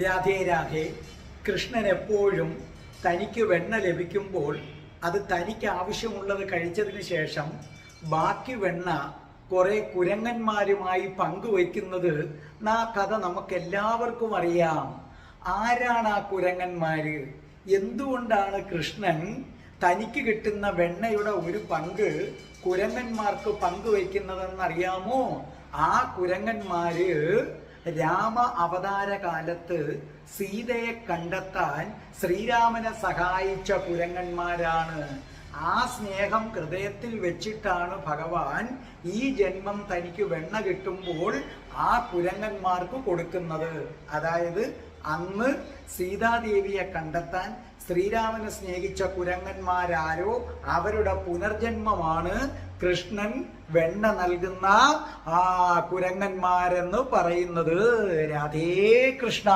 രാധേ രാധേ. കൃഷ്ണൻ എപ്പോഴും തനിക്ക് വെണ്ണ ലഭിക്കുമ്പോൾ അത് തനിക്ക് ആവശ്യമുള്ളത് കഴിച്ചതിന് ശേഷം ബാക്കി വെണ്ണ കുറെ കുരങ്ങന്മാരുമായി പങ്കുവയ്ക്കുന്നത് ആ കഥ നമുക്കെല്ലാവർക്കും അറിയാം. ആരാണ് ആ കുരങ്ങന്മാര്? എന്തുകൊണ്ടാണ് കൃഷ്ണൻ തനിക്ക് കിട്ടുന്ന വെണ്ണയുടെ ഒരു പങ്ക് കുരങ്ങന്മാർക്ക് പങ്കുവയ്ക്കുന്നതെന്നറിയാമോ? ആ കുരങ്ങന്മാര് രാമ അവതാര കാലത്ത് സീതയെ കണ്ടെത്താൻ ശ്രീരാമനെ സഹായിച്ച കുരങ്ങന്മാരാണ്. ആ സ്നേഹം ഹൃദയത്തിൽ വെച്ചിട്ടാണ് ഭഗവാൻ ഈ ജന്മം തനിക്ക് വെണ്ണ കിട്ടുമ്പോൾ ആ കുരങ്ങന്മാർക്ക് കൊടുക്കുന്നത്. അതായത് അന്ന് സീതാദേവിയെ കണ്ടെത്താൻ ശ്രീരാമനെ സ്നേഹിച്ച കുരങ്ങന്മാരാരോ അവരുടെ പുനർജന്മമാണ് കൃഷ്ണൻ വെണ്ണ നൽകുന്ന ആ കുരങ്ങന്മാരെന്ന് പറയുന്നത്. രാധേ കൃഷ്ണ.